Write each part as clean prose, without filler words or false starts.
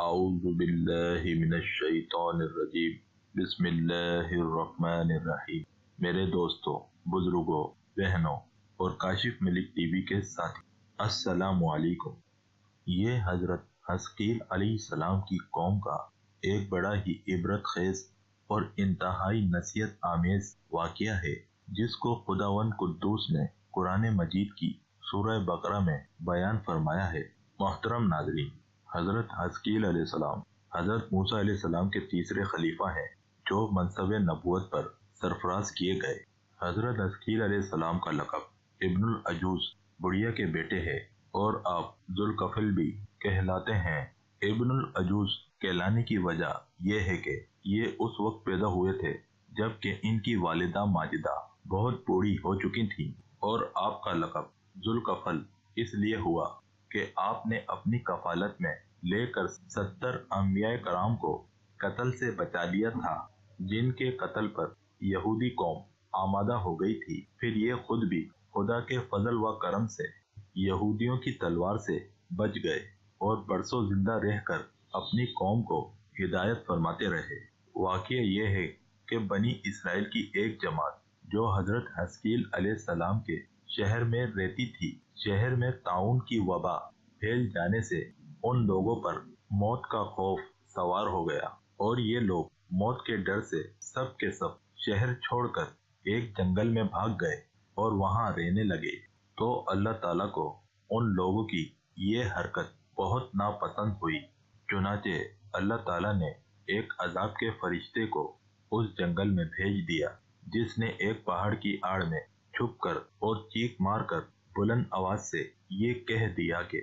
अऊज़ु बिल्लाहि मिनश शैतानिर रजीम। बिस्मिल्लाहिर्रहमानिर्रहीम। मेरे दोस्तों, बुजुर्गों, बहनों और काशिफ मलिक टीवी के साथी, अस्सलाम अलैकुम। ये हजरत hazqeel अलैहिस्सलाम की कौम का एक बड़ा ही इबरत खेज और इंतहाई नसीहत आमेज वाक़या है, जिसको खुदावंद कुद्दूस ने कुरान मजीद की सूरह बकरा में बयान फरमाया है। मोहतरम नाज़रीन, हजरत hazqeel अलैहिस्सलाम हजरत मूसा अलैहिस्सलाम के तीसरे खलीफा हैं, जो मनसब नबूवत पर सरफराज किए गए। हजरत hazqeel अलैहिस्सलाम का लक़ब इब्नुल अजूज, बुढ़िया के बेटे है, और आप जुल्कफल भी कहलाते हैं। इब्नुल अजूज कहलाने की वजह यह है कि ये उस वक्त पैदा हुए थे जबकि इनकी वालिदा माजिदा बहुत बूढ़ी हो चुकी थी, और आपका लक़ब जुल्कफल इसलिए हुआ कि आपने अपनी कफालत में लेकर 70 अंबिया कराम को कत्ल से बचा लिया था, जिनके कत्ल पर यहूदी कौम आमादा हो गई थी। फिर ये खुद भी खुदा के फजल व करम से यहूदियों की तलवार से बच गए और बरसों जिंदा रहकर अपनी कौम को हिदायत फरमाते रहे। वाक़या ये है कि बनी इसराइल की एक जमात जो हजरत hazqeel अलैहिस्सलाम के शहर में रहती थी, शहर में ताउन की वबा फैल जाने से उन लोगों पर मौत का खौफ सवार हो गया, और ये लोग मौत के डर से सब के सब शहर छोड़कर एक जंगल में भाग गए और वहां रहने लगे। तो अल्लाह ताला को उन लोगों की ये हरकत बहुत नापसंद हुई। चुनाचे अल्लाह ताला ने एक अजाब के फरिश्ते को उस जंगल में भेज दिया, जिसने एक पहाड़ की आड़ में छुपकर और चीख मारकर बुलंद आवाज से ये कह दिया कि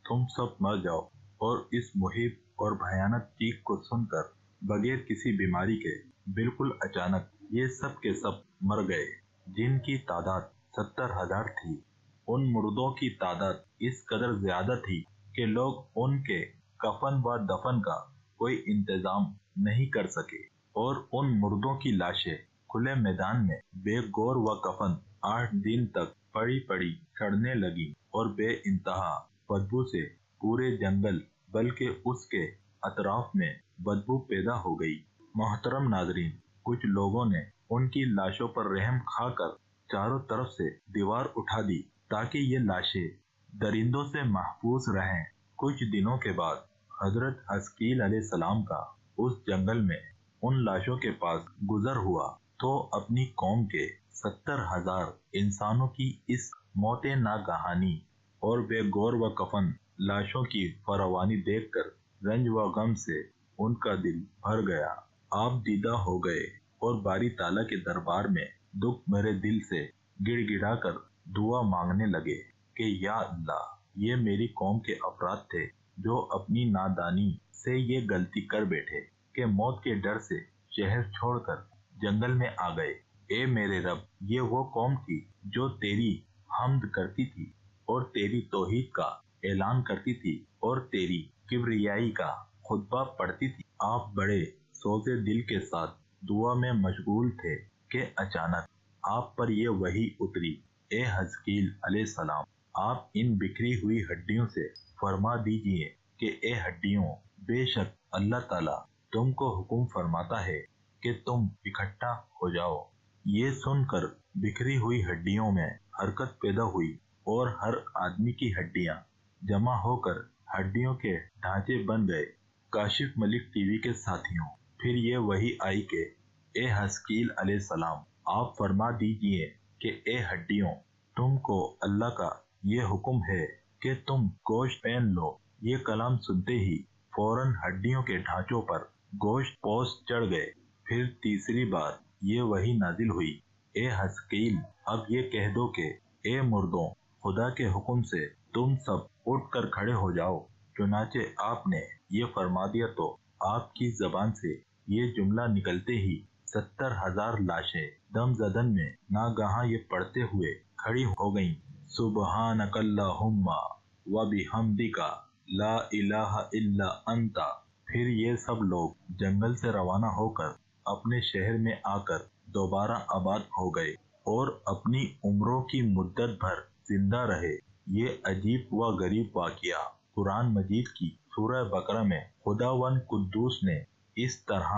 तुम सब मर जाओ। और इस मुहिब और भयानक चीख को सुनकर बगैर किसी बीमारी के बिल्कुल अचानक ये सब के सब मर गए, जिनकी तादाद 70,000 थी। उन मुर्दों की तादाद इस कदर ज्यादा थी कि लोग उनके कफन व दफन का कोई इंतजाम नहीं कर सके, और उन मुर्दों की लाशें खुले मैदान में बेगौर व कफन 8 दिन तक पड़ी पड़ी सड़ने लगी और बेइंतहा बदबू से पूरे जंगल बल्कि उसके अतराफ में बदबू पैदा हो गई। मोहतरम नाजरीन, कुछ लोगों ने उनकी लाशों पर रहम खाकर चारों तरफ से दीवार उठा दी ताकि ये लाशें दरिंदों से महफूज रहें। कुछ दिनों के बाद हजरत hazqeel अलैहिस्सलाम का उस जंगल में उन लाशों के पास गुजर हुआ, तो अपनी कौम के 70,000 इंसानों की इस मौते नागहानी और बेगौर व कफन लाशों की फरावानी देखकर रंज व गम से उनका दिल भर गया। आप दीदा हो गए और बारी ताला के दरबार में दुख भरे दिल से गिड़गिड़ाकर दुआ मांगने लगे कि या अल्लाह, ये मेरी कौम के अफराद थे जो अपनी नादानी से ये गलती कर बैठे कि मौत के डर से शहर छोड़कर जंगल में आ गए। ए मेरे रब, ये वो कौम थी जो तेरी हम्द करती थी और तेरी तौहीद का ऐलान करती थी और तेरी किबरियाई का खुतबा पढ़ती थी। आप बड़े सोचे दिल के साथ दुआ में मशगूल थे कि अचानक आप पर ये वही उतरी। ए hazqeel अलैहिस्सलाम, आप इन बिखरी हुई हड्डियों से फरमा दीजिए कि ए हड्डियों, बेशक अल्लाह ताला तुमको हुक्म फरमाता है कि तुम इकट्ठा हो जाओ। ये सुनकर बिखरी हुई हड्डियों में हरकत पैदा हुई और हर आदमी की हड्डियां जमा होकर हड्डियों के ढांचे बन गए। काशिफ मलिक टीवी के साथियों, फिर ये वही आई कि ए hazqeel अलैहिस्सलाम, आप फरमा दीजिए कि ए हड्डियों, तुमको अल्लाह का ये हुक्म है कि तुम गोश्त पहन लो। ये कलाम सुनते ही फौरन हड्डियों के ढांचों पर गोश्त पोस चढ़ गए। फिर तीसरी बार ये वही नाजिल हुई, ए hazqeel, अब ये कह दो कि ए मुर्दों, खुदा के हुक्म से तुम सब उठकर खड़े हो जाओ। चुनाचे आपने ये फरमा दिया तो आपकी जबान से ये जुमला निकलते ही 70,000 लाशें दमजदन में नागहां ये पढ़ते हुए खड़ी हो गईं, सुबहानकल्लाहुम्मा व बिहम्दिका ला इलाहा इल्ला अंता। फिर ये सब लोग जंगल से रवाना होकर अपने शहर में आकर दोबारा आबाद हो गए और अपनी उम्रों की मुद्दत भर जिंदा रहे। ये अजीब व गरीब वाक़या قرآن مجید کی سورہ بقرہ میں خداوند قدوس نے اس طرح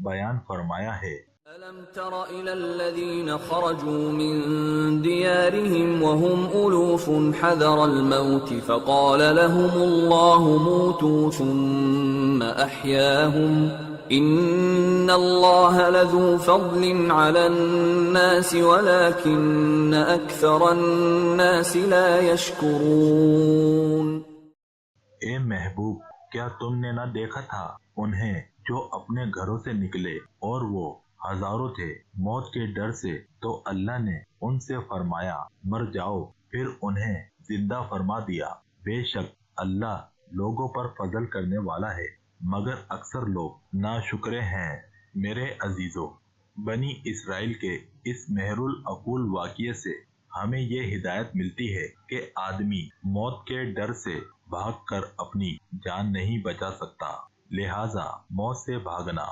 بیان فرمایا ہے: ألم تر إلى الذين خرجوا من ديارهم وهم ألوف حذر الموت فقال لهم الله موتوا ثم أحياهم إن الله لذو فضل على الناس ولكن أكثر الناس لا يشكرون. اے محبوب، کیا تم نے نہ دیکھا تھا انہیں جو اپنے گھروں سے نکلے اور وہ ہزاروں تھے موت کے ڈر سے، تو اللہ نے ان سے فرمایا مر جاؤ، پھر انہیں زندہ فرما دیا. بے شک اللہ لوگوں پر فضل کرنے والا ہے مگر اکثر لوگ ناشکرے ہیں. میرے عزیزو، بنی اسرائیل کے اس مہر العقول واقعے سے ہمیں یہ ہدایت ملتی ہے کہ آدمی موت کے ڈر سے بھاگ کر اپنی جان نہیں بچا سکتا، لہٰذا موت سے بھاگنا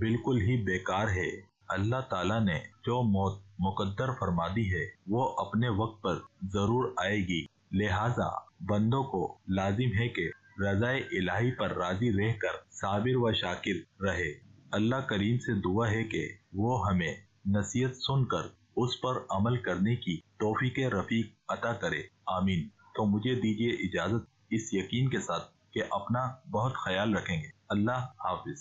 بالکل ہی بیکار ہے. اللہ تعالیٰ نے جو موت مقدر فرما دی ہے وہ اپنے وقت پر ضرور آئے گی، لہٰذا بندوں کو لازم ہے کہ رضائے الہی پر راضی رہ کر صابر و شاکر رہے. اللہ کریم سے دعا ہے کہ وہ ہمیں نصیحت سن کر اس پر عمل کرنے کی توفیق رفیق عطا کرے، آمین. تو مجھے دیجیے اجازت اس یقین کے ساتھ کہ اپنا بہت خیال رکھیں گے. اللہ حافظ.